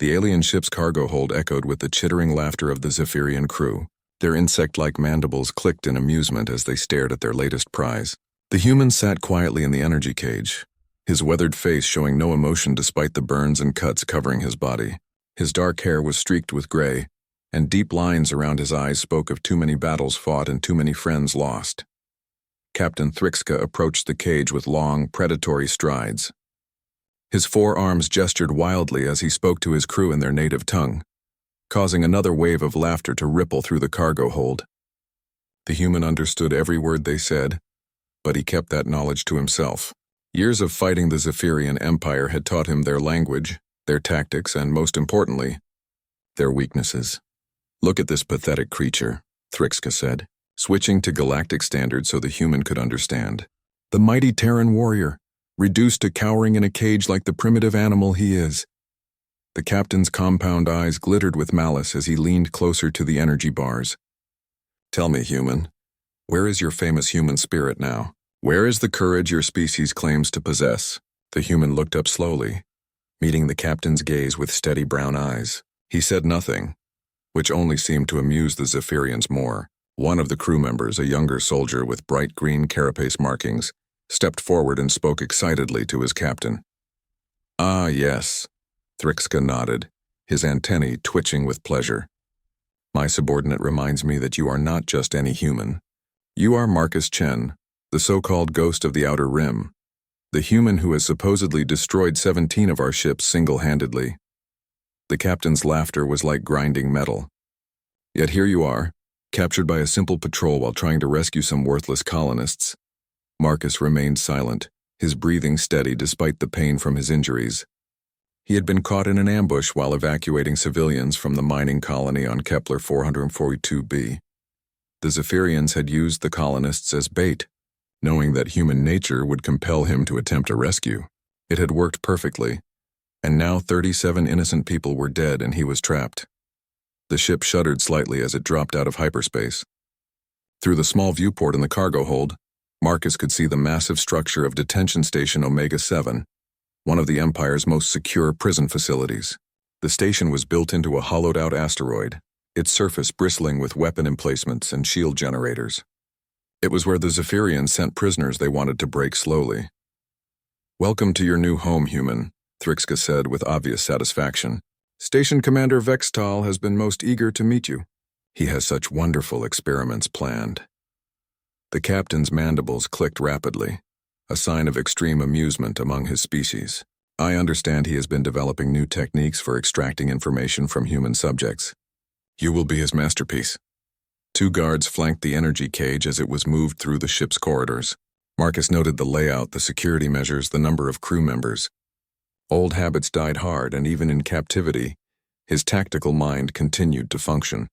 The alien ship's cargo hold echoed with the chittering laughter of the Zephyrian crew. Their insect-like mandibles clicked in amusement as they stared at their latest prize. The human sat quietly in the energy cage, his weathered face showing no emotion despite the burns and cuts covering his body. His dark hair was streaked with gray, and deep lines around his eyes spoke of too many battles fought and too many friends lost. Captain Thrixka approached the cage with long, predatory strides. His forearms gestured wildly as he spoke to his crew in their native tongue, causing another wave of laughter to ripple through the cargo hold. The human understood every word they said, but he kept that knowledge to himself. Years of fighting the Zephyrian Empire had taught him their language, their tactics, and most importantly, their weaknesses. "Look at this pathetic creature," Thrixka said, switching to galactic standards so the human could understand. "The mighty Terran warrior, reduced to cowering in a cage like the primitive animal he is." The captain's compound eyes glittered with malice as he leaned closer to the energy bars. "Tell me, human, where is your famous human spirit now? Where is the courage your species claims to possess?" The human looked up slowly, meeting the captain's gaze with steady brown eyes. He said nothing, which only seemed to amuse the Zephyrians more. One of the crew members, a younger soldier with bright green carapace markings, stepped forward and spoke excitedly to his captain. "Ah, yes," Thrixka nodded, his antennae twitching with pleasure. "My subordinate reminds me that you are not just any human. You are Marcus Chen, the so-called ghost of the Outer Rim, the human who has supposedly destroyed 17 of our ships single-handedly." The captain's laughter was like grinding metal. "Yet here you are, captured by a simple patrol while trying to rescue some worthless colonists." Marcus remained silent, his breathing steady despite the pain from his injuries. He had been caught in an ambush while evacuating civilians from the mining colony on Kepler 442b. The Zephyrians had used the colonists as bait, knowing that human nature would compel him to attempt a rescue. It had worked perfectly, and now 37 innocent people were dead and he was trapped. The ship shuddered slightly as it dropped out of hyperspace. Through the small viewport in the cargo hold, Marcus could see the massive structure of Detention Station Omega-7, one of the Empire's most secure prison facilities. The station was built into a hollowed-out asteroid, its surface bristling with weapon emplacements and shield generators. It was where the Zephyrians sent prisoners they wanted to break slowly. "Welcome to your new home, human," Thrixka said with obvious satisfaction. "Station Commander Vextal has been most eager to meet you. He has such wonderful experiments planned." The captain's mandibles clicked rapidly, a sign of extreme amusement among his species. "I understand he has been developing new techniques for extracting information from human subjects. You will be his masterpiece." Two guards flanked the energy cage as it was moved through the ship's corridors. Marcus noted the layout, the security measures, the number of crew members. Old habits died hard, and even in captivity, his tactical mind continued to function.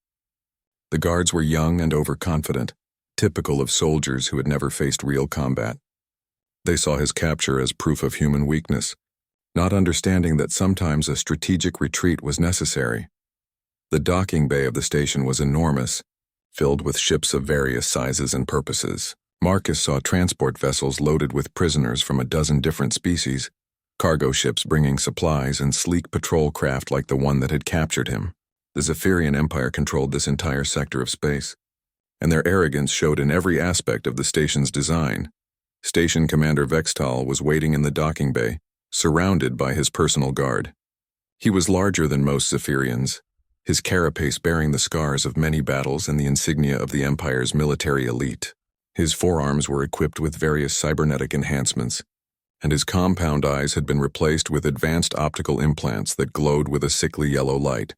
The guards were young and overconfident, typical of soldiers who had never faced real combat. They saw his capture as proof of human weakness, not understanding that sometimes a strategic retreat was necessary. The docking bay of the station was enormous, filled with ships of various sizes and purposes. Marcus saw transport vessels loaded with prisoners from a dozen different species, cargo ships bringing supplies, and sleek patrol craft like the one that had captured him. The Zephyrian Empire controlled this entire sector of space, and their arrogance showed in every aspect of the station's design. Station Commander Vextal was waiting in the docking bay, surrounded by his personal guard. He was larger than most Zephyrians, his carapace bearing the scars of many battles and the insignia of the Empire's military elite. His forearms were equipped with various cybernetic enhancements, and his compound eyes had been replaced with advanced optical implants that glowed with a sickly yellow light.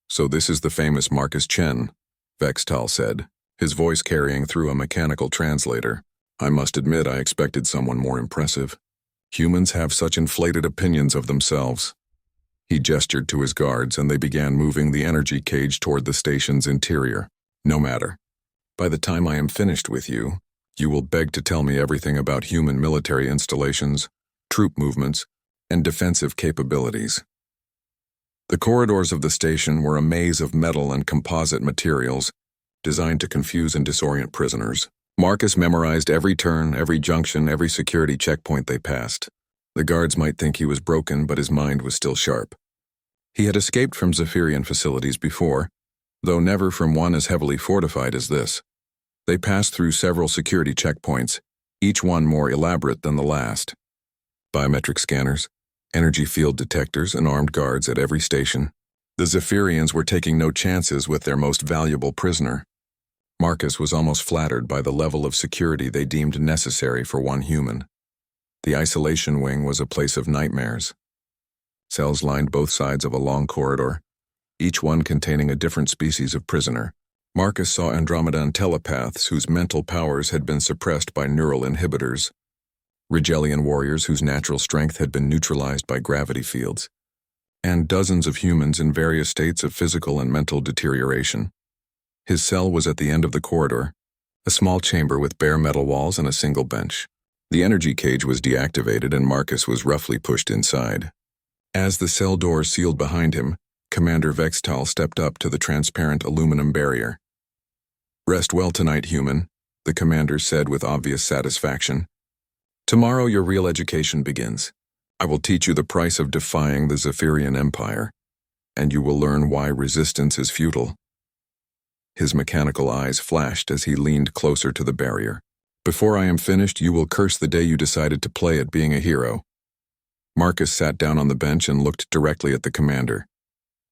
"So this is the famous Marcus Chen," Vextal said, his voice carrying through a mechanical translator. "I must admit I expected someone more impressive. Humans have such inflated opinions of themselves." He gestured to his guards, and they began moving the energy cage toward the station's interior. "No matter. By the time I am finished with you, you will beg to tell me everything about human military installations, troop movements, and defensive capabilities." The corridors of the station were a maze of metal and composite materials, designed to confuse and disorient prisoners. Marcus memorized every turn, every junction, every security checkpoint they passed. The guards might think he was broken, but his mind was still sharp. He had escaped from Zephyrian facilities before, though never from one as heavily fortified as this. They passed through several security checkpoints, each one more elaborate than the last. Biometric scanners, energy field detectors, and armed guards at every station. The Zephyrians were taking no chances with their most valuable prisoner. Marcus was almost flattered by the level of security they deemed necessary for one human. The isolation wing was a place of nightmares. Cells lined both sides of a long corridor, each one containing a different species of prisoner. Marcus saw Andromedan telepaths whose mental powers had been suppressed by neural inhibitors, Rigelian warriors whose natural strength had been neutralized by gravity fields, and dozens of humans in various states of physical and mental deterioration. His cell was at the end of the corridor, a small chamber with bare metal walls and a single bench. The energy cage was deactivated and Marcus was roughly pushed inside. As the cell door sealed behind him, Commander Vextal stepped up to the transparent aluminum barrier. "Rest well tonight, human," the commander said with obvious satisfaction. "Tomorrow your real education begins. I will teach you the price of defying the Zephyrian Empire, and you will learn why resistance is futile." His mechanical eyes flashed as he leaned closer to the barrier. "Before I am finished, you will curse the day you decided to play at being a hero." Marcus sat down on the bench and looked directly at the commander.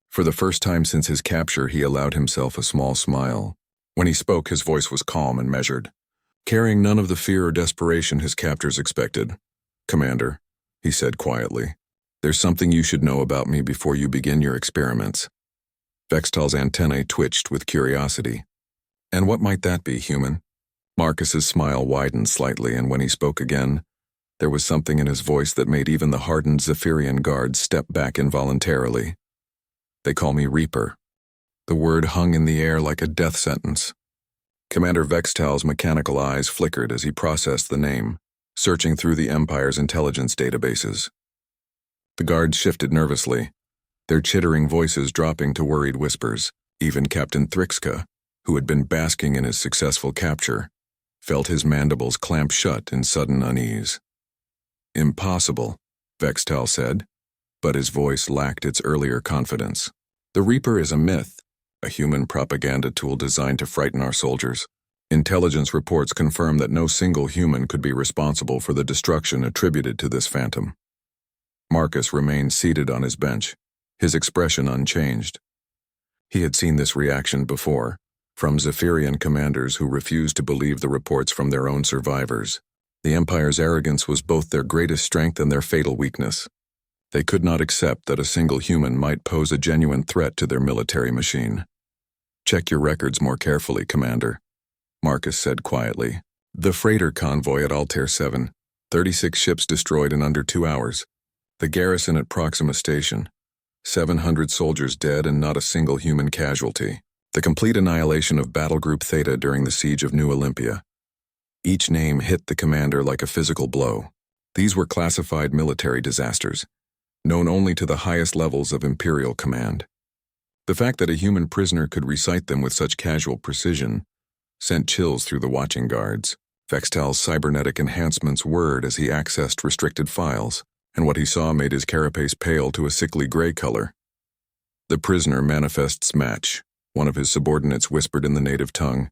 For the first time since his capture, he allowed himself a small smile. When he spoke, his voice was calm and measured, carrying none of the fear or desperation his captors expected. "Commander," he said quietly, "there's something you should know about me before you begin your experiments." Vextal's antennae twitched with curiosity. "And what might that be, human?" Marcus's smile widened slightly, and when he spoke again, there was something in his voice that made even the hardened Zephyrian guards step back involuntarily. "They call me Reaper." The word hung in the air like a death sentence. Commander Vextal's mechanical eyes flickered as he processed the name, searching through the Empire's intelligence databases. The guards shifted nervously, their chittering voices dropping to worried whispers. Even Captain Thrixka, who had been basking in his successful capture, felt his mandibles clamp shut in sudden unease. "Impossible," Vextal said, but his voice lacked its earlier confidence. "The Reaper is a myth, a human propaganda tool designed to frighten our soldiers. Intelligence reports confirm that no single human could be responsible for the destruction attributed to this phantom." Marcus remained seated on his bench, his expression unchanged. He had seen this reaction before, from Zephyrian commanders who refused to believe the reports from their own survivors. The Empire's arrogance was both their greatest strength and their fatal weakness. They could not accept that a single human might pose a genuine threat to their military machine. "Check your records more carefully, Commander," Marcus said quietly. "The freighter convoy at Altair 7, 36 ships destroyed in under 2 hours. The garrison at Proxima Station, 700 soldiers dead and not a single human casualty. The complete annihilation of Battle Group Theta during the siege of New Olympia." Each name hit the commander like a physical blow. These were classified military disasters, known only to the highest levels of Imperial command. The fact that a human prisoner could recite them with such casual precision sent chills through the watching guards. Vextal's cybernetic enhancements whirred as he accessed restricted files, and what he saw made his carapace pale to a sickly gray color. "The prisoner manifests match," one of his subordinates whispered in the native tongue,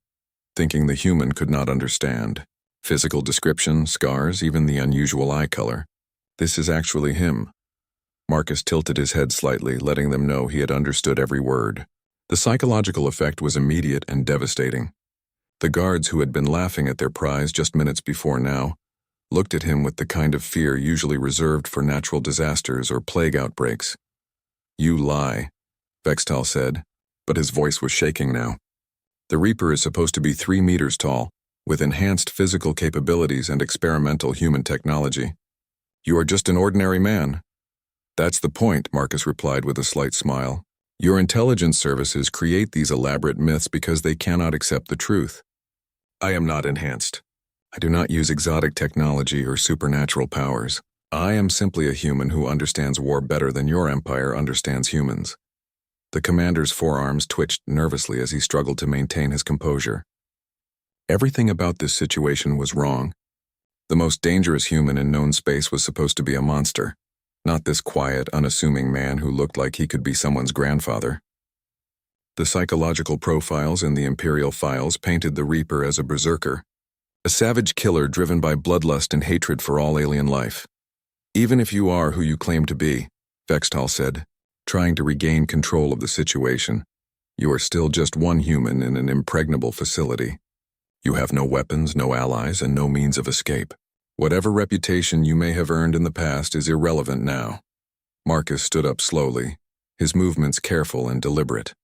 thinking the human could not understand. "Physical description, scars, even the unusual eye color. This is actually him." Marcus tilted his head slightly, letting them know he had understood every word. The psychological effect was immediate and devastating. The guards who had been laughing at their prize just minutes before now looked at him with the kind of fear usually reserved for natural disasters or plague outbreaks. "You lie," Vextal said, but his voice was shaking now. "The Reaper is supposed to be 3 meters tall, with enhanced physical capabilities and experimental human technology. You are just an ordinary man." "That's the point," Marcus replied with a slight smile. "Your intelligence services create these elaborate myths because they cannot accept the truth. I am not enhanced. I do not use exotic technology or supernatural powers. I am simply a human who understands war better than your empire understands humans." The commander's forearms twitched nervously as he struggled to maintain his composure. Everything about this situation was wrong. The most dangerous human in known space was supposed to be a monster, Not this quiet, unassuming man who looked like he could be someone's grandfather. The psychological profiles in the Imperial files painted the Reaper as a berserker, a savage killer driven by bloodlust and hatred for all alien life. Even if you are who you claim to be, Vextal said, trying to regain control of the situation, you are still just one human in an impregnable facility. You have no weapons, no allies, and no means of escape. Whatever reputation you may have earned in the past is irrelevant now. Marcus stood up slowly, his movements careful and deliberate.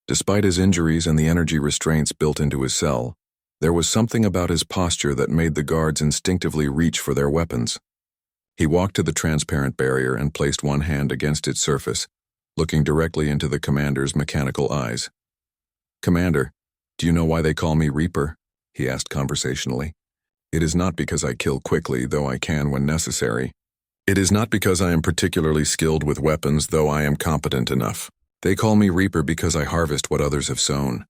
Despite his injuries and the energy restraints built into his cell, there was something about his posture that made the guards instinctively reach for their weapons. He walked to the transparent barrier and placed one hand against its surface, looking directly into the commander's mechanical eyes. "Commander, do you know why they call me Reaper?" he asked conversationally. "It is not because I kill quickly, though I can when necessary. It is not because I am particularly skilled with weapons, though I am competent enough. They call me Reaper because I harvest what others have sown."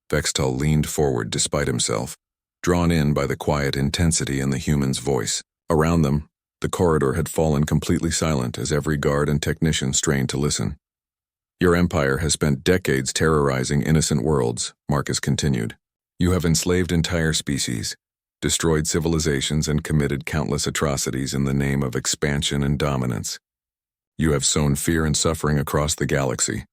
Vextal leaned forward despite himself, drawn in by the quiet intensity in the human's voice. Around them, the corridor had fallen completely silent as every guard and technician strained to listen. "Your empire has spent decades terrorizing innocent worlds," Marcus continued. "You have enslaved entire species, destroyed civilizations, and committed countless atrocities in the name of expansion and dominance. You have sown fear and suffering across the galaxy,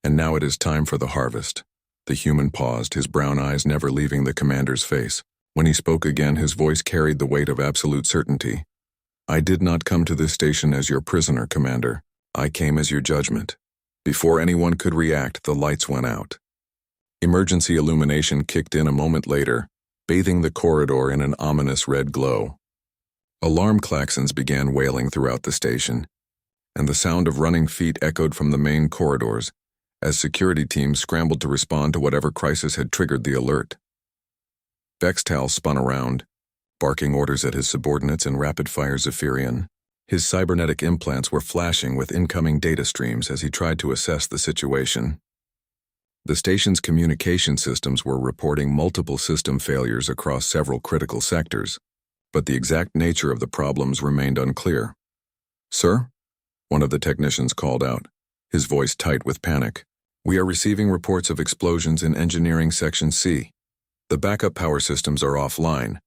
and now it is time for the harvest." The human paused, his brown eyes never leaving the commander's face. When he spoke again, his voice carried the weight of absolute certainty. "I did not come to this station as your prisoner, Commander. I came as your judgment." Before anyone could react, the lights went out. Emergency illumination kicked in a moment later, bathing the corridor in an ominous red glow. Alarm klaxons began wailing throughout the station, and the sound of running feet echoed from the main corridors as security teams scrambled to respond to whatever crisis had triggered the alert. Vextal spun around, barking orders at his subordinates in rapid-fire Zephyrian. His cybernetic implants were flashing with incoming data streams as he tried to assess the situation. The station's communication systems were reporting multiple system failures across several critical sectors, but the exact nature of the problems remained unclear. "Sir?" one of the technicians called out, his voice tight with panic. "We are receiving reports of explosions in Engineering Section C. The backup power systems are offline,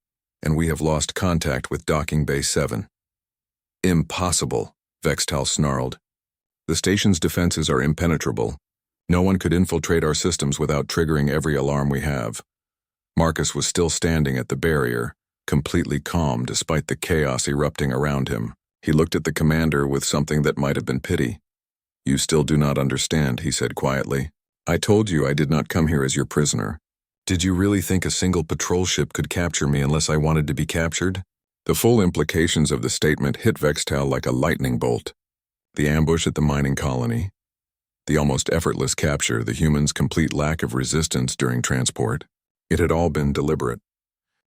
and we have lost contact with Docking Bay 7. "Impossible," Vextal snarled. "The station's defenses are impenetrable. No one could infiltrate our systems without triggering every alarm we have." Marcus was still standing at the barrier, completely calm despite the chaos erupting around him. He looked at the commander with something that might have been pity. "You still do not understand," he said quietly. "I told you I did not come here as your prisoner. Did you really think a single patrol ship could capture me unless I wanted to be captured?" The full implications of the statement hit Vextal like a lightning bolt. The ambush at the mining colony, the almost effortless capture, the humans' complete lack of resistance during transport. It had all been deliberate.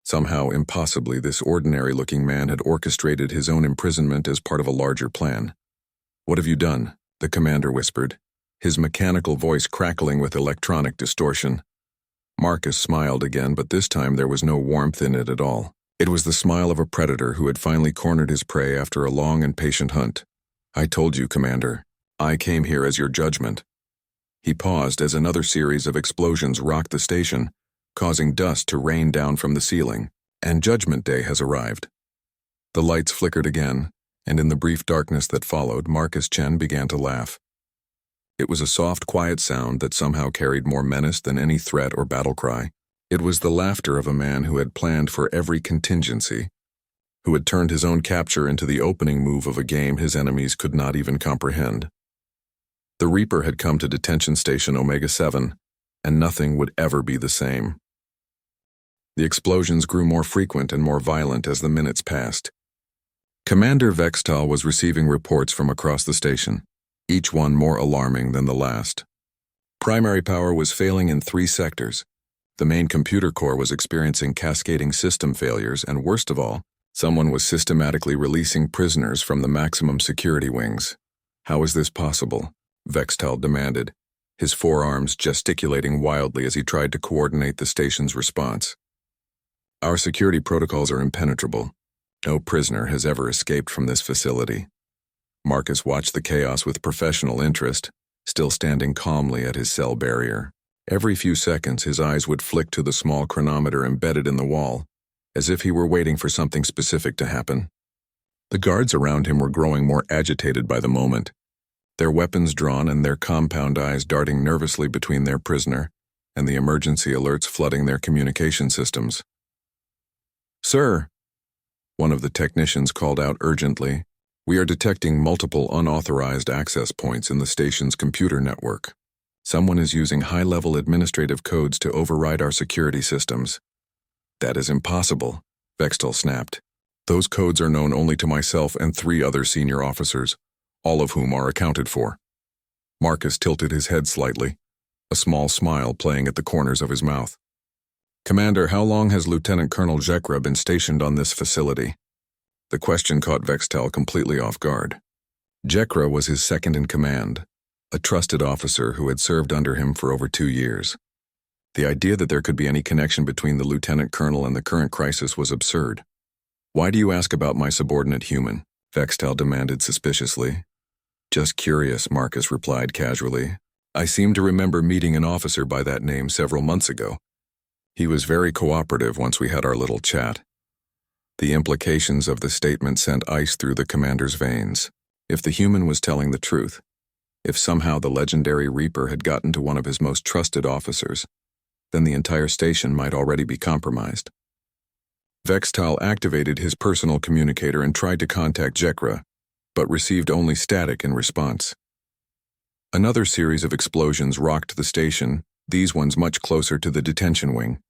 Somehow, impossibly, this ordinary-looking man had orchestrated his own imprisonment as part of a larger plan. "What have you done?" the commander whispered, his mechanical voice crackling with electronic distortion. Marcus smiled again, but this time there was no warmth in it at all. It was the smile of a predator who had finally cornered his prey after a long and patient hunt. "I told you, Commander. I came here as your judgment." He paused as another series of explosions rocked the station, causing dust to rain down from the ceiling. "And Judgment Day has arrived." The lights flickered again, and in the brief darkness that followed, Marcus Chen began to laugh. It was a soft, quiet sound that somehow carried more menace than any threat or battle cry. It was the laughter of a man who had planned for every contingency, who had turned his own capture into the opening move of a game his enemies could not even comprehend. The Reaper had come to Detention Station Omega-7, and nothing would ever be the same. The explosions grew more frequent and more violent as the minutes passed. Commander Vextal was receiving reports from across the station, each one more alarming than the last. Primary power was failing in 3 sectors. The main computer core was experiencing cascading system failures, and worst of all, someone was systematically releasing prisoners from the maximum security wings. "How is this possible?" Vextal demanded, his forearms gesticulating wildly as he tried to coordinate the station's response. "Our security protocols are impenetrable. No prisoner has ever escaped from this facility." Marcus watched the chaos with professional interest, still standing calmly at his cell barrier. Every few seconds, his eyes would flick to the small chronometer embedded in the wall, as if he were waiting for something specific to happen. The guards around him were growing more agitated by the moment, their weapons drawn and their compound eyes darting nervously between their prisoner and the emergency alerts flooding their communication systems. "Sir," one of the technicians called out urgently, "we are detecting multiple unauthorized access points in the station's computer network. Someone is using high-level administrative codes to override our security systems." "That is impossible," Vextel snapped. "Those codes are known only to myself and 3 other senior officers, all of whom are accounted for." Marcus tilted his head slightly, a small smile playing at the corners of his mouth. "Commander, how long has Lieutenant Colonel Jekra been stationed on this facility?" The question caught Vextel completely off guard. Jekra was his second in command, a trusted officer who had served under him for over 2 years. The idea that there could be any connection between the lieutenant colonel and the current crisis was absurd. "Why do you ask about my subordinate human?" Vextel demanded suspiciously. "Just curious," Marcus replied casually. "I seem to remember meeting an officer by that name several months ago. He was very cooperative once we had our little chat." The implications of the statement sent ice through the commander's veins. If the human was telling the truth, if somehow the legendary Reaper had gotten to one of his most trusted officers, then the entire station might already be compromised. Vextal activated his personal communicator and tried to contact Jekra, but received only static in response. Another series of explosions rocked the station, these ones much closer to the detention wing.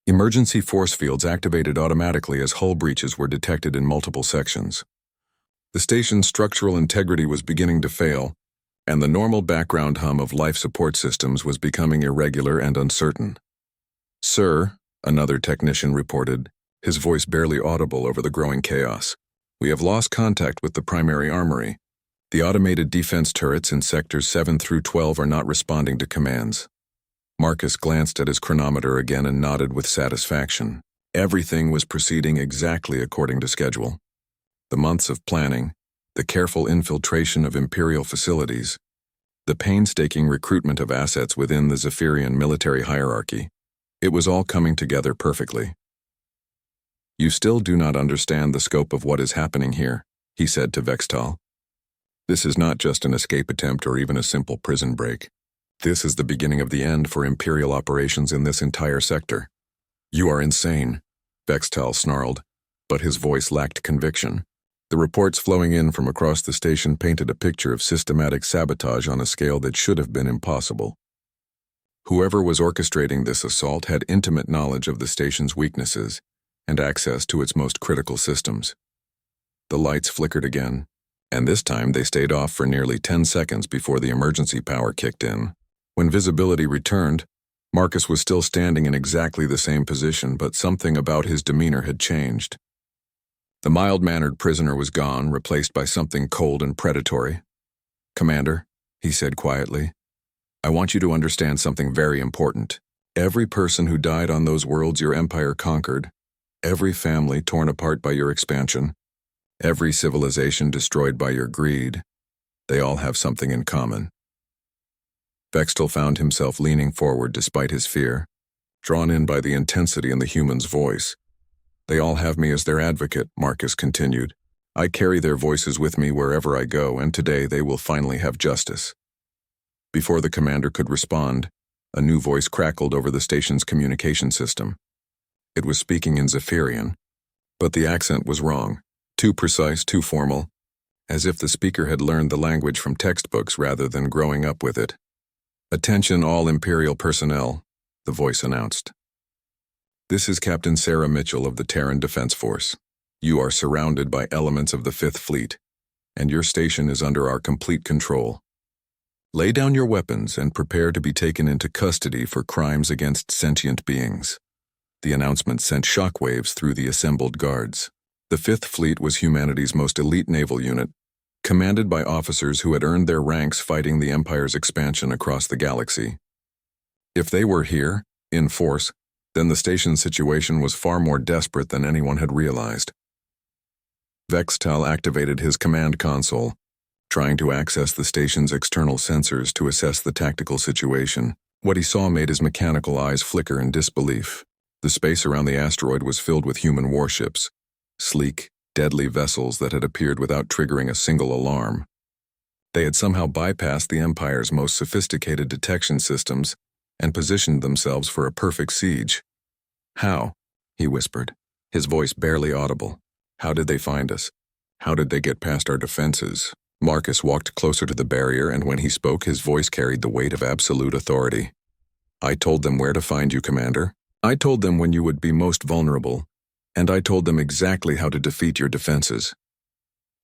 Emergency force fields activated automatically as hull breaches were detected in multiple sections. The station's structural integrity was beginning to fail, and the normal background hum of life support systems was becoming irregular and uncertain. "Sir," another technician reported, his voice barely audible over the growing chaos, "we have lost contact with the primary armory. The automated defense turrets in sectors 7 through 12 are not responding to commands." Marcus glanced at his chronometer again and nodded with satisfaction. Everything was proceeding exactly according to schedule. The months of planning, the careful infiltration of Imperial facilities, the painstaking recruitment of assets within the Zephyrian military hierarchy, it was all coming together perfectly. "You still do not understand the scope of what is happening here," he said to Vextal. "This is not just an escape attempt or even a simple prison break. This is the beginning of the end for Imperial operations in this entire sector." "You are insane," Vextal snarled, but his voice lacked conviction. The reports flowing in from across the station painted a picture of systematic sabotage on a scale that should have been impossible. Whoever was orchestrating this assault had intimate knowledge of the station's weaknesses and access to its most critical systems. The lights flickered again, and this time they stayed off for nearly 10 seconds before the emergency power kicked in. When visibility returned, Marcus was still standing in exactly the same position, but something about his demeanor had changed. The mild-mannered prisoner was gone, replaced by something cold and predatory. "Commander," he said quietly, "I want you to understand something very important. Every person who died on those worlds your empire conquered, every family torn apart by your expansion, every civilization destroyed by your greed, they all have something in common." Vextal found himself leaning forward despite his fear, drawn in by the intensity in the human's voice. "They all have me as their advocate," Marcus continued. "I carry their voices with me wherever I go, and today they will finally have justice." Before the commander could respond, a new voice crackled over the station's communication system. It was speaking in Zephyrian, but the accent was wrong, too precise, too formal, as if the speaker had learned the language from textbooks rather than growing up with it. "Attention all Imperial personnel," the voice announced. "This is Captain Sarah Mitchell of the Terran Defense Force. You are surrounded by elements of the 5th Fleet, and your station is under our complete control. Lay down your weapons and prepare to be taken into custody for crimes against sentient beings." The announcement sent shockwaves through the assembled guards. The 5th Fleet was humanity's most elite naval unit, commanded by officers who had earned their ranks fighting the Empire's expansion across the galaxy. If they were here, in force, then the station's situation was far more desperate than anyone had realized. Vextal activated his command console, trying to access the station's external sensors to assess the tactical situation. What he saw made his mechanical eyes flicker in disbelief. The space around the asteroid was filled with human warships, sleek, deadly vessels that had appeared without triggering a single alarm. They had somehow bypassed the Empire's most sophisticated detection systems and positioned themselves for a perfect siege. "How?" he whispered, his voice barely audible. "How did they find us? How did they get past our defenses?" Marcus walked closer to the barrier, and when he spoke, his voice carried the weight of absolute authority. "I told them where to find you, Commander. I told them when you would be most vulnerable, and I told them exactly how to defeat your defenses."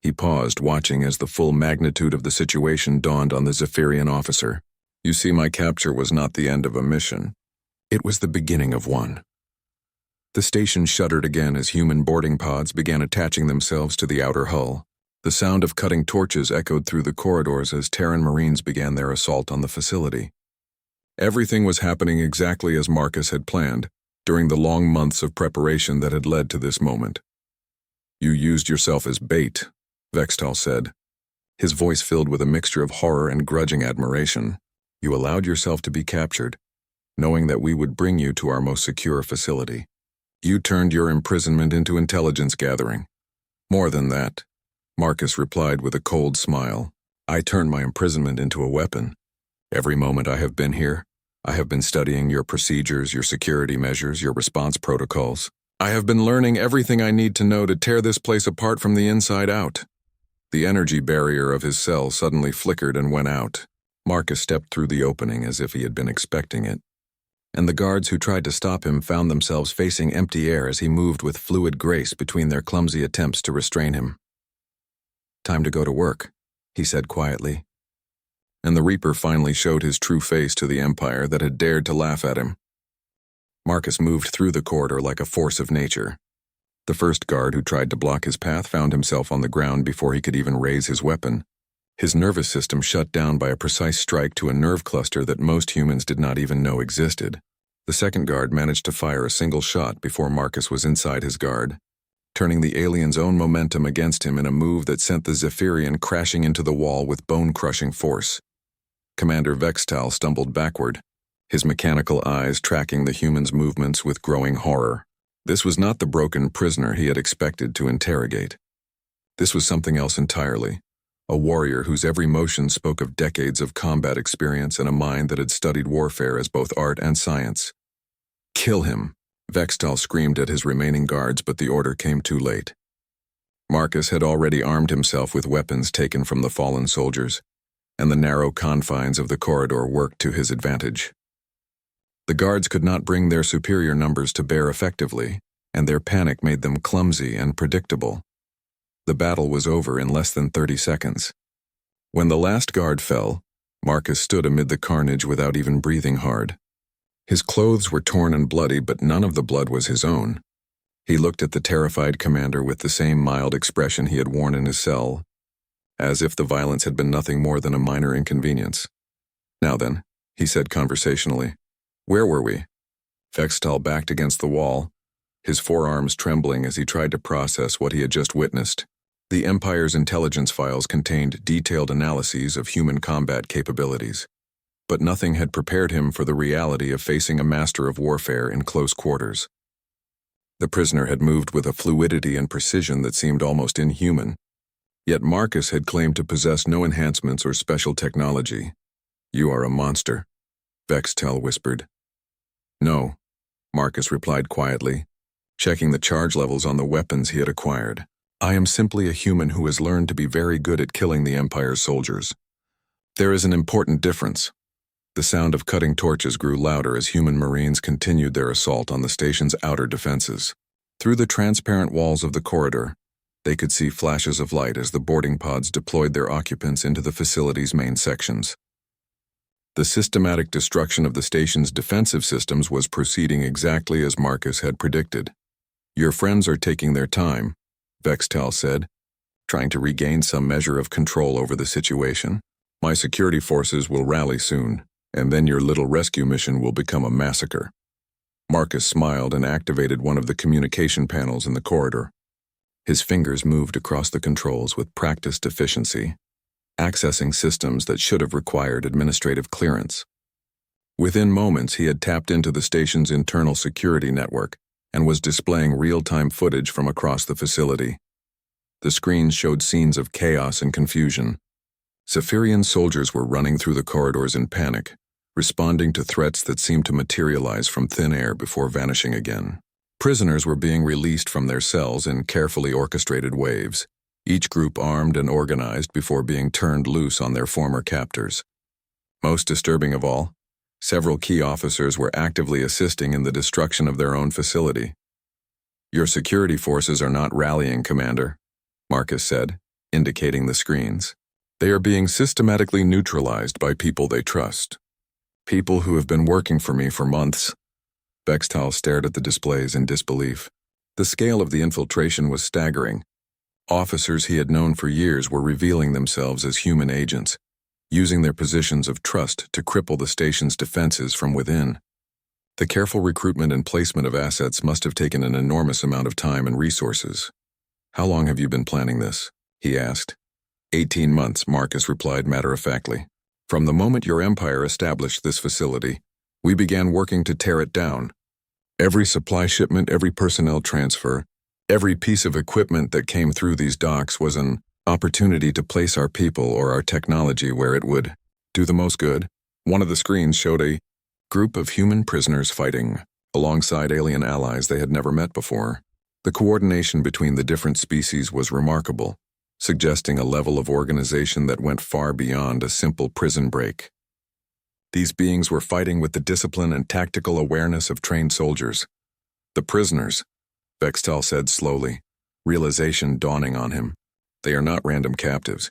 He paused, watching as the full magnitude of the situation dawned on the Zephyrian officer. "You see, my capture was not the end of a mission. It was the beginning of one." The station shuddered again as human boarding pods began attaching themselves to the outer hull. The sound of cutting torches echoed through the corridors as Terran Marines began their assault on the facility. Everything was happening exactly as Marcus had planned, during the long months of preparation that had led to this moment. "You used yourself as bait," Vextal said, his voice filled with a mixture of horror and grudging admiration. "You allowed yourself to be captured, knowing that we would bring you to our most secure facility. You turned your imprisonment into intelligence gathering. More than that," Marcus replied with a cold smile. "I turned my imprisonment into a weapon. Every moment I have been here, I have been studying your procedures, your security measures, your response protocols. I have been learning everything I need to know to tear this place apart from the inside out." The energy barrier of his cell suddenly flickered and went out. Marcus stepped through the opening as if he had been expecting it, and the guards who tried to stop him found themselves facing empty air as he moved with fluid grace between their clumsy attempts to restrain him. "Time to go to work," he said quietly. And the Reaper finally showed his true face to the Empire that had dared to laugh at him. Marcus moved through the corridor like a force of nature. The first guard who tried to block his path found himself on the ground before he could even raise his weapon. His nervous system shut down by a precise strike to a nerve cluster that most humans did not even know existed. The second guard managed to fire a single shot before Marcus was inside his guard, turning the alien's own momentum against him in a move that sent the Zephyrian crashing into the wall with bone-crushing force. Commander Vextal stumbled backward, his mechanical eyes tracking the human's movements with growing horror. This was not the broken prisoner he had expected to interrogate. This was something else entirely, a warrior whose every motion spoke of decades of combat experience and a mind that had studied warfare as both art and science. "Kill him," Vextal screamed at his remaining guards, but the order came too late. Marcus had already armed himself with weapons taken from the fallen soldiers, and the narrow confines of the corridor worked to his advantage. The guards could not bring their superior numbers to bear effectively, and their panic made them clumsy and predictable. The battle was over in less than 30 seconds. When the last guard fell, Marcus stood amid the carnage without even breathing hard. His clothes were torn and bloody, but none of the blood was his own. He looked at the terrified commander with the same mild expression he had worn in his cell, as if the violence had been nothing more than a minor inconvenience. "Now then," he said conversationally, "where were we?" Vextal backed against the wall, his forearms trembling as he tried to process what he had just witnessed. The Empire's intelligence files contained detailed analyses of human combat capabilities, but nothing had prepared him for the reality of facing a master of warfare in close quarters. The prisoner had moved with a fluidity and precision that seemed almost inhuman, yet Marcus had claimed to possess no enhancements or special technology. "You are a monster," Vextal whispered. "No," Marcus replied quietly, checking the charge levels on the weapons he had acquired. "I am simply a human who has learned to be very good at killing the Empire's soldiers. There is an important difference." The sound of cutting torches grew louder as human Marines continued their assault on the station's outer defenses. Through the transparent walls of the corridor, they could see flashes of light as the boarding pods deployed their occupants into the facility's main sections. The systematic destruction of the station's defensive systems was proceeding exactly as Marcus had predicted. "Your friends are taking their time," Vextal said, trying to regain some measure of control over the situation. "My security forces will rally soon, and then your little rescue mission will become a massacre." Marcus smiled and activated one of the communication panels in the corridor. His fingers moved across the controls with practiced efficiency, accessing systems that should have required administrative clearance. Within moments, he had tapped into the station's internal security network and was displaying real-time footage from across the facility. The screens showed scenes of chaos and confusion. Zephyrian soldiers were running through the corridors in panic, responding to threats that seemed to materialize from thin air before vanishing again. Prisoners were being released from their cells in carefully orchestrated waves, each group armed and organized before being turned loose on their former captors. Most disturbing of all, several key officers were actively assisting in the destruction of their own facility. "Your security forces are not rallying, Commander," Marcus said, indicating the screens. "They are being systematically neutralized by people they trust. People who have been working for me for months." Bextal stared at the displays in disbelief. The scale of the infiltration was staggering. Officers he had known for years were revealing themselves as human agents, using their positions of trust to cripple the station's defenses from within. The careful recruitment and placement of assets must have taken an enormous amount of time and resources. "How long have you been planning this?" he asked. 18 months, Marcus replied matter-of-factly. "From the moment your empire established this facility, we began working to tear it down. Every supply shipment, every personnel transfer, every piece of equipment that came through these docks was an opportunity to place our people or our technology where it would do the most good." One of the screens showed a group of human prisoners fighting alongside alien allies they had never met before. The coordination between the different species was remarkable, suggesting a level of organization that went far beyond a simple prison break. These beings were fighting with the discipline and tactical awareness of trained soldiers. "The prisoners," Bextal said slowly, realization dawning on him. "They are not random captives.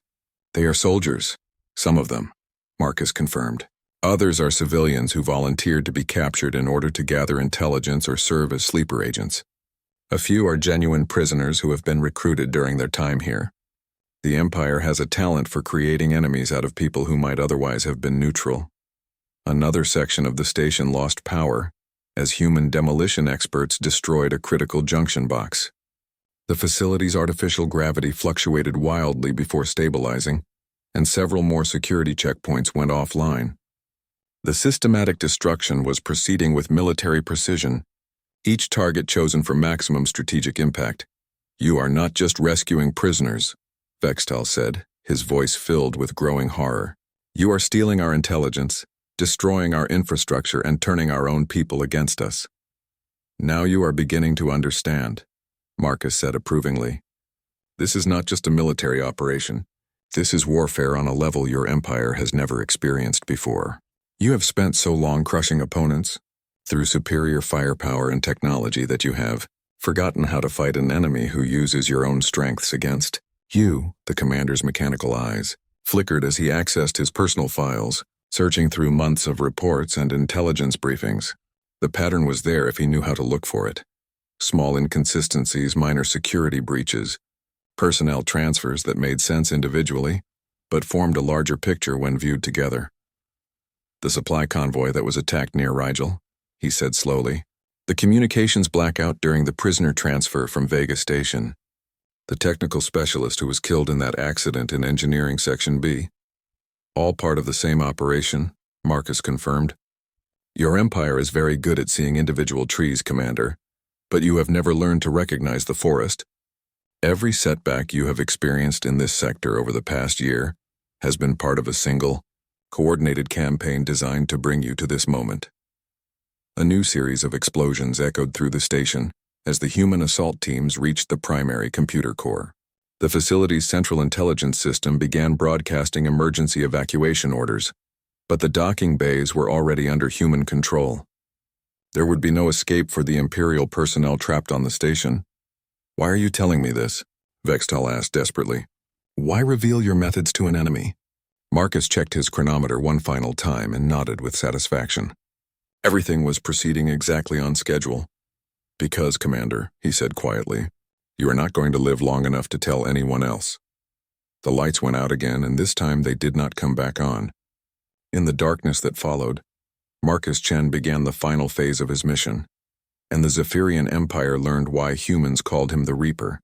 They are soldiers. Some of them," Marcus confirmed. "Others are civilians who volunteered to be captured in order to gather intelligence or serve as sleeper agents. A few are genuine prisoners who have been recruited during their time here. The Empire has a talent for creating enemies out of people who might otherwise have been neutral." Another section of the station lost power as human demolition experts destroyed a critical junction box. The facility's artificial gravity fluctuated wildly before stabilizing, and several more security checkpoints went offline. The systematic destruction was proceeding with military precision, each target chosen for maximum strategic impact. "You are not just rescuing prisoners," Bextal said, his voice filled with growing horror. "You are stealing our intelligence, destroying our infrastructure, and turning our own people against us." "Now you are beginning to understand," Marcus said approvingly. "This is not just a military operation. This is warfare on a level your empire has never experienced before. You have spent so long crushing opponents, through superior firepower and technology, that you have forgotten how to fight an enemy who uses your own strengths against you." The commander's mechanical eyes flickered as he accessed his personal files, searching through months of reports and intelligence briefings. The pattern was there if he knew how to look for it. Small inconsistencies, minor security breaches, personnel transfers that made sense individually, but formed a larger picture when viewed together. "The supply convoy that was attacked near Rigel," he said slowly. "The communications blackout during the prisoner transfer from Vega Station. The technical specialist who was killed in that accident in Engineering Section B. All part of the same operation," Marcus confirmed. "Your empire is very good at seeing individual trees, Commander, but you have never learned to recognize the forest. Every setback you have experienced in this sector over the past year has been part of a single, coordinated campaign designed to bring you to this moment." A new series of explosions echoed through the station as the human assault teams reached the primary computer core. The facility's central intelligence system began broadcasting emergency evacuation orders, but the docking bays were already under human control. There would be no escape for the Imperial personnel trapped on the station. "Why are you telling me this?" Bextal asked desperately. "Why reveal your methods to an enemy?" Marcus checked his chronometer one final time and nodded with satisfaction. Everything was proceeding exactly on schedule. "Because, Commander," he said quietly, "you are not going to live long enough to tell anyone else." The lights went out again, and this time they did not come back on. In the darkness that followed, Marcus Chen began the final phase of his mission, and the Zephyrian Empire learned why humans called him the Reaper.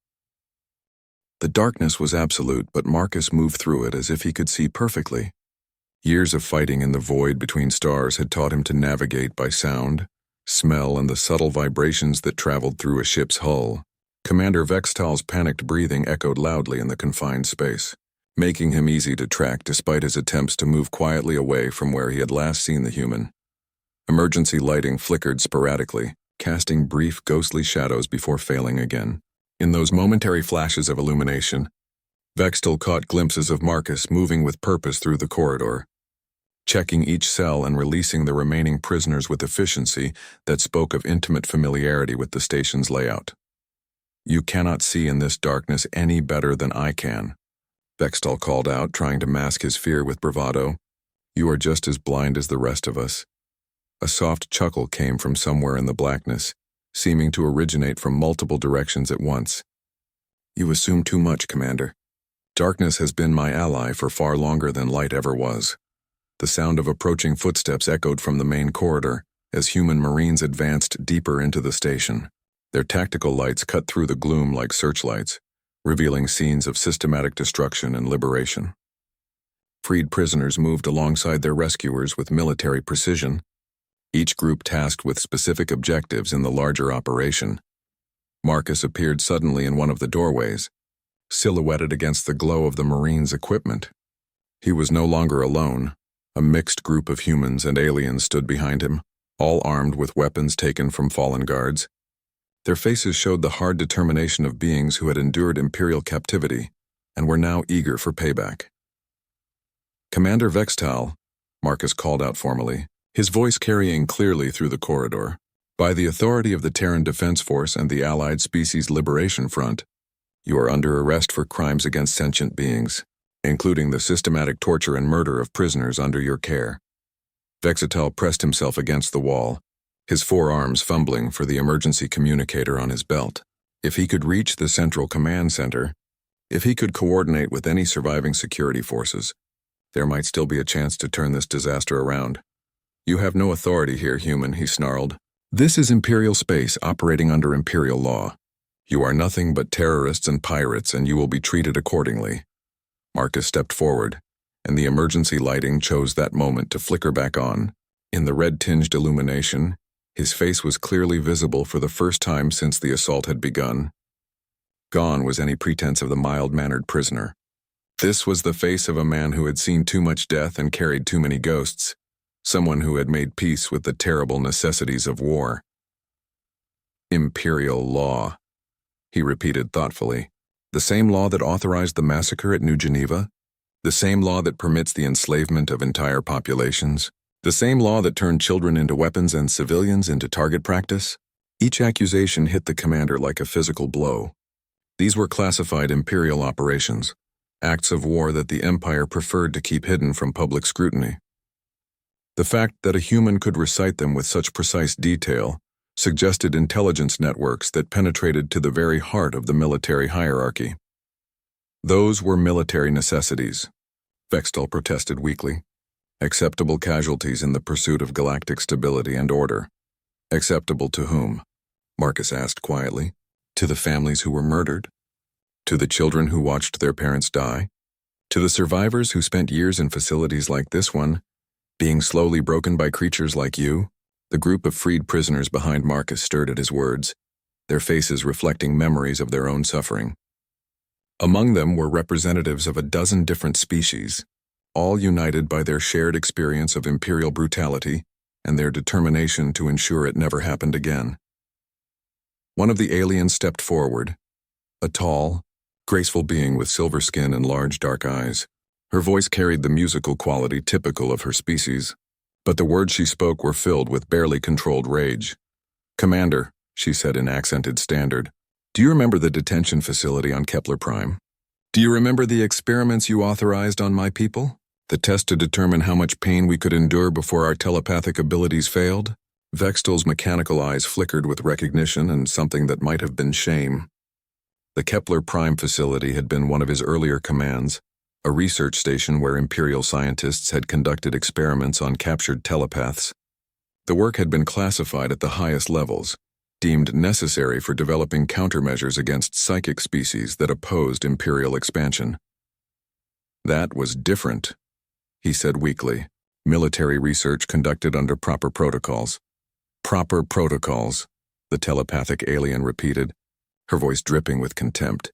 The darkness was absolute, but Marcus moved through it as if he could see perfectly. Years of fighting in the void between stars had taught him to navigate by sound, smell, and the subtle vibrations that traveled through a ship's hull. Commander Vextal's panicked breathing echoed loudly in the confined space, making him easy to track despite his attempts to move quietly away from where he had last seen the human. Emergency lighting flickered sporadically, casting brief, ghostly shadows before failing again. In those momentary flashes of illumination, Vextal caught glimpses of Marcus moving with purpose through the corridor, checking each cell and releasing the remaining prisoners with efficiency that spoke of intimate familiarity with the station's layout. "You cannot see in this darkness any better than I can," Vextal called out, trying to mask his fear with bravado. "You are just as blind as the rest of us." A soft chuckle came from somewhere in the blackness, seeming to originate from multiple directions at once. "You assume too much, Commander. Darkness has been my ally for far longer than light ever was." The sound of approaching footsteps echoed from the main corridor as human Marines advanced deeper into the station. Their tactical lights cut through the gloom like searchlights, revealing scenes of systematic destruction and liberation. Freed prisoners moved alongside their rescuers with military precision, each group tasked with specific objectives in the larger operation. Marcus appeared suddenly in one of the doorways, silhouetted against the glow of the Marines' equipment. He was no longer alone. A mixed group of humans and aliens stood behind him, all armed with weapons taken from fallen guards. Their faces showed the hard determination of beings who had endured Imperial captivity and were now eager for payback. "Commander Vextal," Marcus called out formally, his voice carrying clearly through the corridor. "By the authority of the Terran Defense Force and the Allied Species Liberation Front, you are under arrest for crimes against sentient beings, including the systematic torture and murder of prisoners under your care." Vextal pressed himself against the wall, his forearms fumbling for the emergency communicator on his belt. If he could reach the central command center, if he could coordinate with any surviving security forces, there might still be a chance to turn this disaster around. "You have no authority here, human," he snarled. "This is Imperial space operating under Imperial law. You are nothing but terrorists and pirates, and you will be treated accordingly." Marcus stepped forward, and the emergency lighting chose that moment to flicker back on. In the red-tinged illumination, his face was clearly visible for the first time since the assault had begun. Gone was any pretense of the mild-mannered prisoner. This was the face of a man who had seen too much death and carried too many ghosts, someone who had made peace with the terrible necessities of war. "Imperial law," he repeated thoughtfully. "The same law that authorized the massacre at New Geneva? The same law that permits the enslavement of entire populations? The same law that turned children into weapons and civilians into target practice?" Each accusation hit the commander like a physical blow. These were classified Imperial operations, acts of war that the Empire preferred to keep hidden from public scrutiny. The fact that a human could recite them with such precise detail suggested intelligence networks that penetrated to the very heart of the military hierarchy. "Those were military necessities," Vextal protested weakly. "Acceptable casualties in the pursuit of galactic stability and order." "Acceptable to whom?" Marcus asked quietly. "To the families who were murdered? To the children who watched their parents die? To the survivors who spent years in facilities like this one, being slowly broken by creatures like you?" The group of freed prisoners behind Marcus stirred at his words, their faces reflecting memories of their own suffering. Among them were representatives of a dozen different species, all united by their shared experience of Imperial brutality and their determination to ensure it never happened again. One of the aliens stepped forward, a tall, graceful being with silver skin and large dark eyes. Her voice carried the musical quality typical of her species, but the words she spoke were filled with barely controlled rage. "Commander," she said in accented standard, "do you remember the detention facility on Kepler Prime? Do you remember the experiments you authorized on my people? The test to determine how much pain we could endure before our telepathic abilities failed?" Vextal's mechanical eyes flickered with recognition and something that might have been shame. The Kepler Prime facility had been one of his earlier commands, a research station where Imperial scientists had conducted experiments on captured telepaths. The work had been classified at the highest levels, deemed necessary for developing countermeasures against psychic species that opposed Imperial expansion. That was different, he said weakly. Military research conducted under proper protocols. Proper protocols, the telepathic alien repeated, her voice dripping with contempt.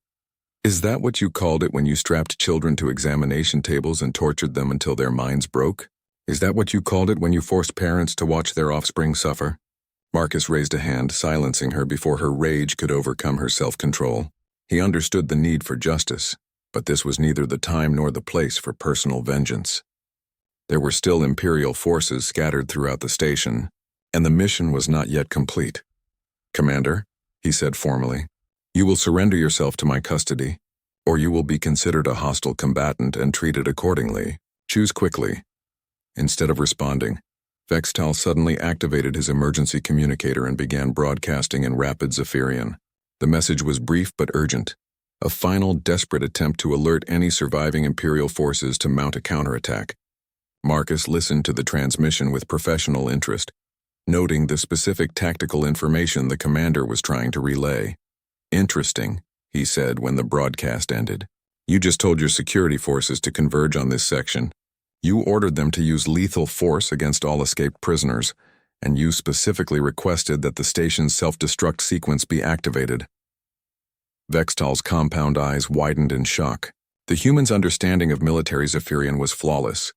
Is that what you called it when you strapped children to examination tables and tortured them until their minds broke? Is that what you called it when you forced parents to watch their offspring suffer? Marcus raised a hand, silencing her before her rage could overcome her self-control. He understood the need for justice, but this was neither the time nor the place for personal vengeance. There were still Imperial forces scattered throughout the station, and the mission was not yet complete. "Commander," he said formally, "you will surrender yourself to my custody, or you will be considered a hostile combatant and treated accordingly. Choose quickly." Instead of responding, Vextal suddenly activated his emergency communicator and began broadcasting in rapid Zephyrian. The message was brief but urgent, a final desperate attempt to alert any surviving Imperial forces to mount a counterattack. Marcus listened to the transmission with professional interest, noting the specific tactical information the commander was trying to relay. "Interesting," he said when the broadcast ended. "You just told your security forces to converge on this section. You ordered them to use lethal force against all escaped prisoners, and you specifically requested that the station's self-destruct sequence be activated." Vextal's compound eyes widened in shock. The human's understanding of military Zephyrian was flawless,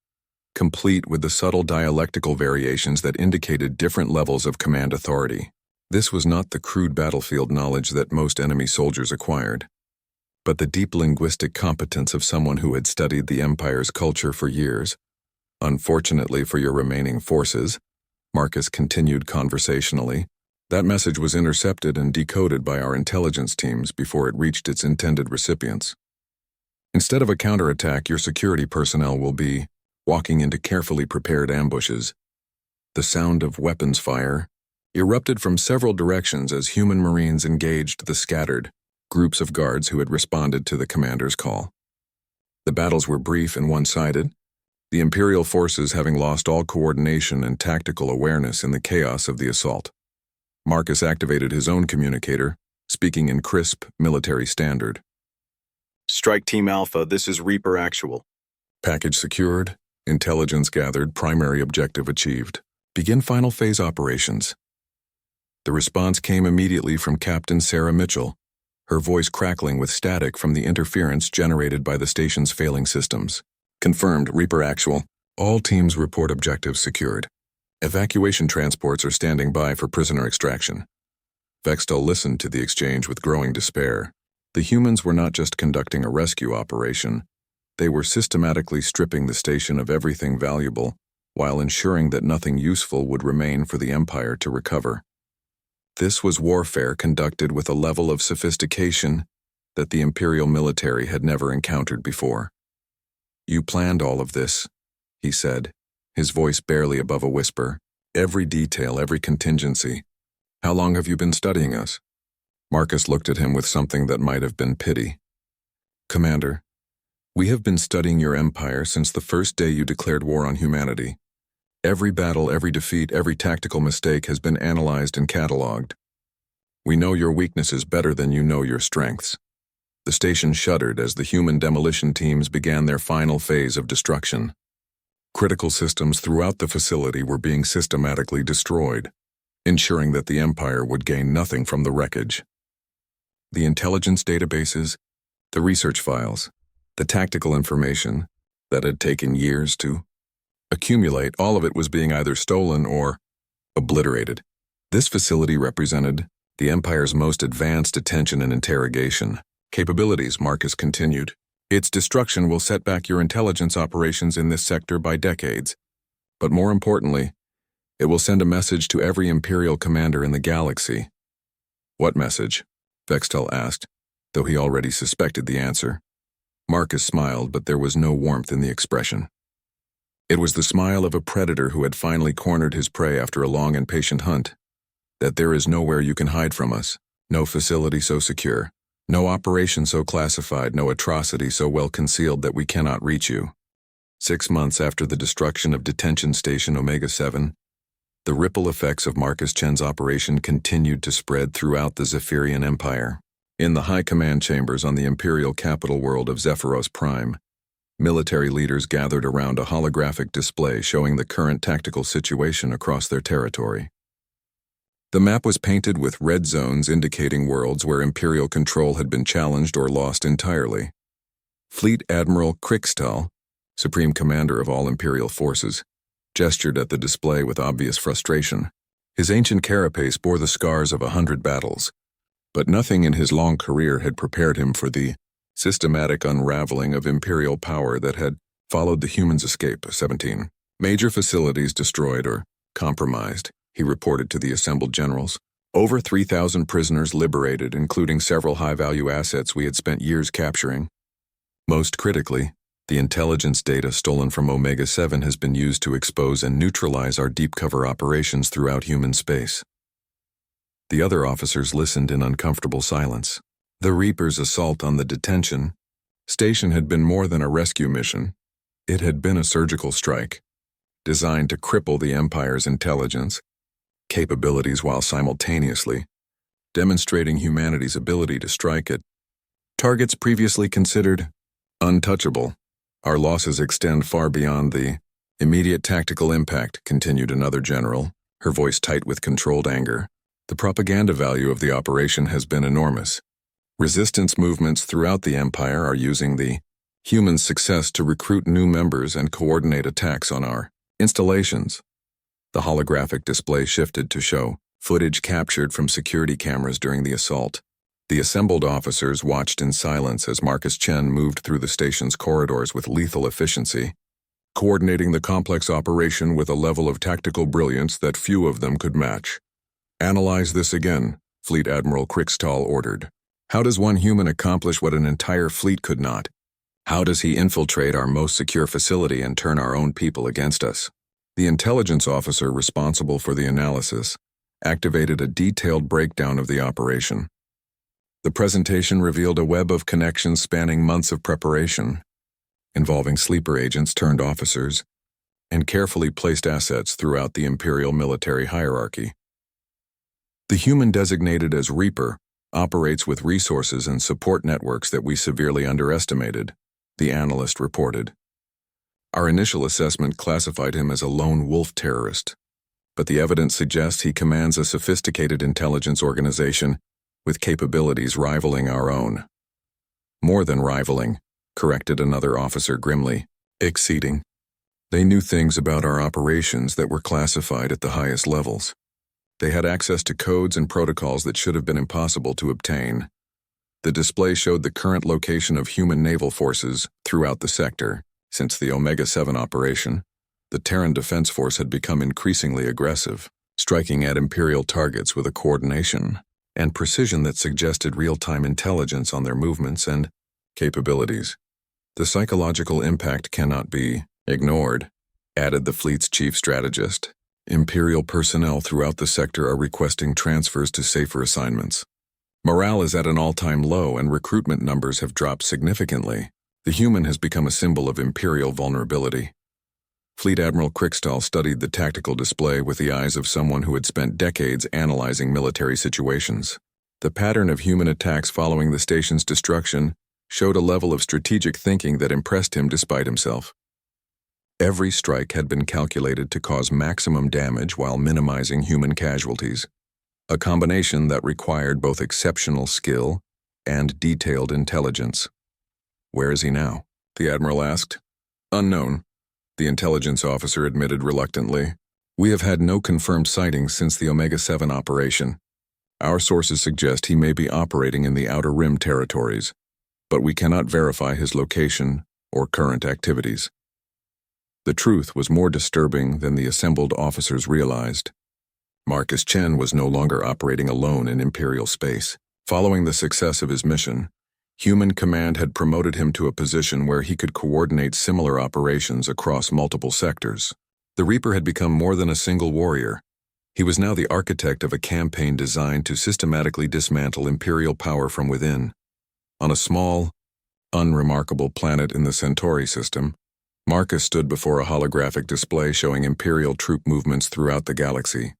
complete with the subtle dialectical variations that indicated different levels of command authority. This was not the crude battlefield knowledge that most enemy soldiers acquired, but the deep linguistic competence of someone who had studied the Empire's culture for years. "Unfortunately for your remaining forces," Marcus continued conversationally, "that message was intercepted and decoded by our intelligence teams before it reached its intended recipients. Instead of a counterattack, your security personnel will be walking into carefully prepared ambushes." The sound of weapons fire erupted from several directions as human Marines engaged the scattered groups of guards who had responded to the commander's call. The battles were brief and one-sided, the Imperial forces having lost all coordination and tactical awareness in the chaos of the assault. Marcus activated his own communicator, speaking in crisp military standard. "Strike Team Alpha, this is Reaper Actual." "Package secured, intelligence gathered, primary objective achieved. Begin final phase operations." The response came immediately from Captain Sarah Mitchell, her voice crackling with static from the interference generated by the station's failing systems. "Confirmed, Reaper Actual. All teams report objectives secured. Evacuation transports are standing by for prisoner extraction." Vextal listened to the exchange with growing despair. The humans were not just conducting a rescue operation, they were systematically stripping the station of everything valuable while ensuring that nothing useful would remain for the Empire to recover. This was warfare conducted with a level of sophistication that the Imperial military had never encountered before. "You planned all of this," he said, his voice barely above a whisper. "Every detail, every contingency. How long have you been studying us?" Marcus looked at him with something that might have been pity. "Commander, we have been studying your empire since the first day you declared war on humanity. Every battle, every defeat, every tactical mistake has been analyzed and cataloged. We know your weaknesses better than you know your strengths." The station shuddered as the human demolition teams began their final phase of destruction. Critical systems throughout the facility were being systematically destroyed, ensuring that the Empire would gain nothing from the wreckage. The intelligence databases, the research files, the tactical information that had taken years to accumulate, all of it was being either stolen or obliterated. This facility represented the Empire's most advanced detention and interrogation capabilities, Marcus continued. "Its destruction will set back your intelligence operations in this sector by decades. But more importantly, it will send a message to every Imperial commander in the galaxy." "What message?" Vextal asked, though he already suspected the answer. Marcus smiled, but there was no warmth in the expression. It was the smile of a predator who had finally cornered his prey after a long and patient hunt. "That there is nowhere you can hide from us, no facility so secure, no operation so classified, no atrocity so well concealed that we cannot reach you." 6 months after the destruction of Detention Station Omega-7, The ripple effects of Marcus Chen's operation continued to spread throughout the Zephyrian Empire. In the high command chambers on the imperial capital world of Zephyros Prime, military leaders gathered around a holographic display showing the current tactical situation across their territory. The map was painted with red zones indicating worlds where imperial control had been challenged or lost entirely. Fleet Admiral Krikstal, supreme commander of all imperial forces, gestured at the display with obvious frustration. His ancient carapace bore the scars of 100 battles, but nothing in his long career had prepared him for the systematic unraveling of imperial power that had followed the humans' escape. 17 major facilities destroyed or compromised, he reported to the assembled generals. Over 3,000 prisoners liberated, including several high-value assets we had spent years capturing. Most critically, the intelligence data stolen from Omega-7 has been used to expose and neutralize our deep cover operations throughout human space. The other officers listened in uncomfortable silence. The Reaper's assault on the detention station had been more than a rescue mission. It had been a surgical strike, designed to cripple the Empire's intelligence capabilities while simultaneously demonstrating humanity's ability to strike at targets previously considered untouchable. Our losses extend far beyond the immediate tactical impact, continued another general, her voice tight with controlled anger. The propaganda value of the operation has been enormous. Resistance movements throughout the Empire are using the human success to recruit new members and coordinate attacks on our installations. The holographic display shifted to show footage captured from security cameras during the assault. The assembled officers watched in silence as Marcus Chen moved through the station's corridors with lethal efficiency, coordinating the complex operation with a level of tactical brilliance that few of them could match. Analyze this again, Fleet Admiral Krikstal ordered. How does one human accomplish what an entire fleet could not? How does he infiltrate our most secure facility and turn our own people against us? The intelligence officer responsible for the analysis activated a detailed breakdown of the operation. The presentation revealed a web of connections spanning months of preparation, involving sleeper agents turned officers, and carefully placed assets throughout the imperial military hierarchy. The human designated as Reaper operates with resources and support networks that we severely underestimated, the analyst reported. Our initial assessment classified him as a lone wolf terrorist, but the evidence suggests he commands a sophisticated intelligence organization with capabilities rivaling our own. More than rivaling, corrected another officer grimly, exceeding. They knew things about our operations that were classified at the highest levels. They had access to codes and protocols that should have been impossible to obtain. The display showed the current location of human naval forces throughout the sector. Since the Omega-7 operation, the Terran Defense Force had become increasingly aggressive, striking at Imperial targets with a coordination and precision that suggested real-time intelligence on their movements and capabilities. The psychological impact cannot be ignored, added the fleet's chief strategist. Imperial personnel throughout the sector are requesting transfers to safer assignments. Morale is at an all-time low and recruitment numbers have dropped significantly. The human has become a symbol of Imperial vulnerability. Fleet Admiral Krikstal studied the tactical display with the eyes of someone who had spent decades analyzing military situations. The pattern of human attacks following the station's destruction showed a level of strategic thinking that impressed him despite himself. Every strike had been calculated to cause maximum damage while minimizing human casualties, a combination that required both exceptional skill and detailed intelligence. Where is he now? The Admiral asked. Unknown, the intelligence officer admitted reluctantly. We have had no confirmed sightings since the Omega-7 operation. Our sources suggest he may be operating in the Outer Rim territories, but we cannot verify his location or current activities. The truth was more disturbing than the assembled officers realized. Marcus Chen was no longer operating alone in Imperial space. Following the success of his mission, Human Command had promoted him to a position where he could coordinate similar operations across multiple sectors. The Reaper had become more than a single warrior. He was now the architect of a campaign designed to systematically dismantle Imperial power from within. On a small, unremarkable planet in the Centauri system, Marcus stood before a holographic display showing Imperial troop movements throughout the galaxy.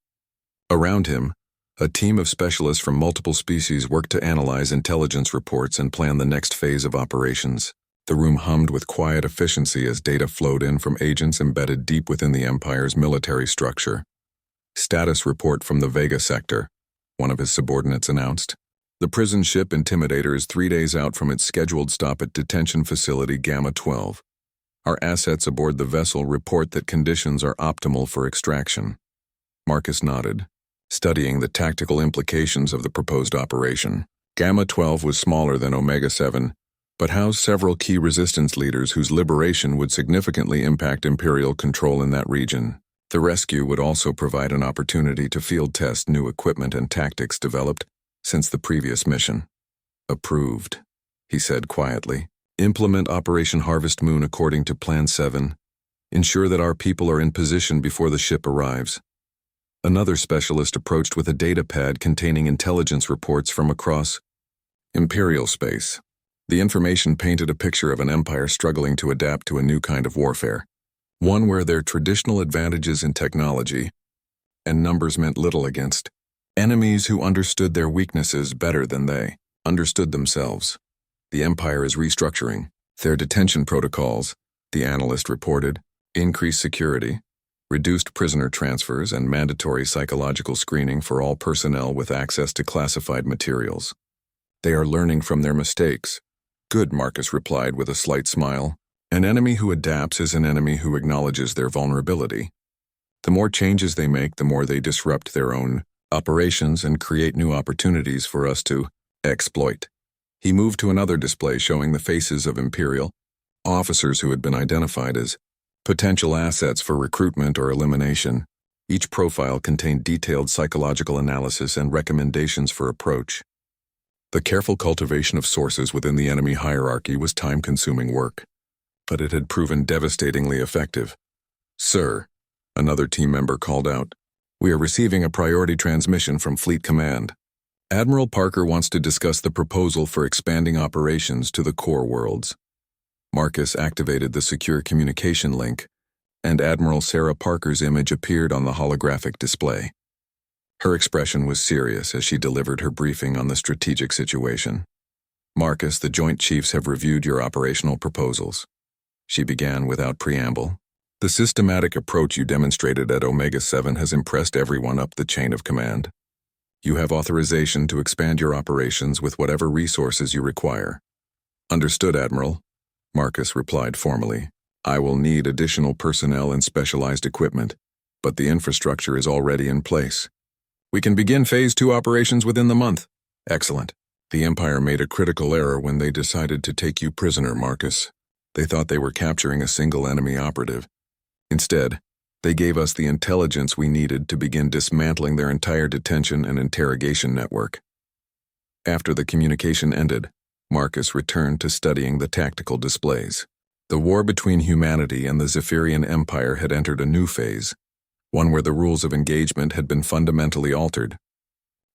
Around him, a team of specialists from multiple species worked to analyze intelligence reports and plan the next phase of operations. The room hummed with quiet efficiency as data flowed in from agents embedded deep within the Empire's military structure. "Status report from the Vega sector," one of his subordinates announced. "The prison ship Intimidator is 3 days out from its scheduled stop at detention facility Gamma 12. Our assets aboard the vessel report that conditions are optimal for extraction." Marcus nodded, studying the tactical implications of the proposed operation. Gamma 12 was smaller than Omega 7, but housed several key resistance leaders whose liberation would significantly impact Imperial control in that region. The rescue would also provide an opportunity to field test new equipment and tactics developed since the previous mission. "Approved," he said quietly. "Implement Operation Harvest Moon according to Plan 7. Ensure that our people are in position before the ship arrives." Another specialist approached with a data pad containing intelligence reports from across Imperial space. The information painted a picture of an empire struggling to adapt to a new kind of warfare, one where their traditional advantages in technology and numbers meant little against enemies who understood their weaknesses better than they understood themselves. "The Empire is restructuring their detention protocols," the analyst reported. "Increased security, reduced prisoner transfers, and mandatory psychological screening for all personnel with access to classified materials. They are learning from their mistakes." "Good," Marcus replied with a slight smile. "An enemy who adapts is an enemy who acknowledges their vulnerability. The more changes they make, the more they disrupt their own operations and create new opportunities for us to exploit." He moved to another display showing the faces of Imperial officers who had been identified as potential assets for recruitment or elimination. Each profile contained detailed psychological analysis and recommendations for approach. The careful cultivation of sources within the enemy hierarchy was time-consuming work, but it had proven devastatingly effective. "Sir," another team member called out, "we are receiving a priority transmission from Fleet Command. Admiral Parker wants to discuss the proposal for expanding operations to the core worlds." Marcus activated the secure communication link, and Admiral Sarah Parker's image appeared on the holographic display. Her expression was serious as she delivered her briefing on the strategic situation. "Marcus, the Joint Chiefs have reviewed your operational proposals," she began without preamble. "The systematic approach you demonstrated at Omega 7 has impressed everyone up the chain of command. You have authorization to expand your operations with whatever resources you require." "Understood, Admiral," Marcus replied formally. "I will need additional personnel and specialized equipment, but the infrastructure is already in place. We can begin Phase 2 operations within the month." "Excellent. The Empire made a critical error when they decided to take you prisoner, Marcus. They thought they were capturing a single enemy operative. Instead, they gave us the intelligence we needed to begin dismantling their entire detention and interrogation network." After the communication ended, Marcus returned to studying the tactical displays. The war between humanity and the Zephyrian Empire had entered a new phase, one where the rules of engagement had been fundamentally altered.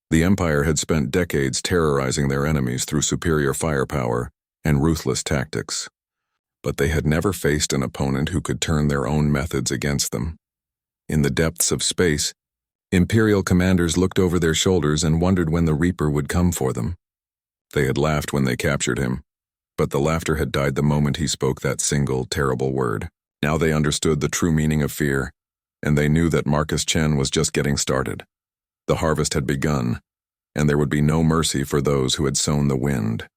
The Empire had spent decades terrorizing their enemies through superior firepower and ruthless tactics, but they had never faced an opponent who could turn their own methods against them. In the depths of space, Imperial commanders looked over their shoulders and wondered when the Reaper would come for them. They had laughed when they captured him, but the laughter had died the moment he spoke that single, terrible word. Now they understood the true meaning of fear, and they knew that Marcus Chen was just getting started. The harvest had begun, and there would be no mercy for those who had sown the wind.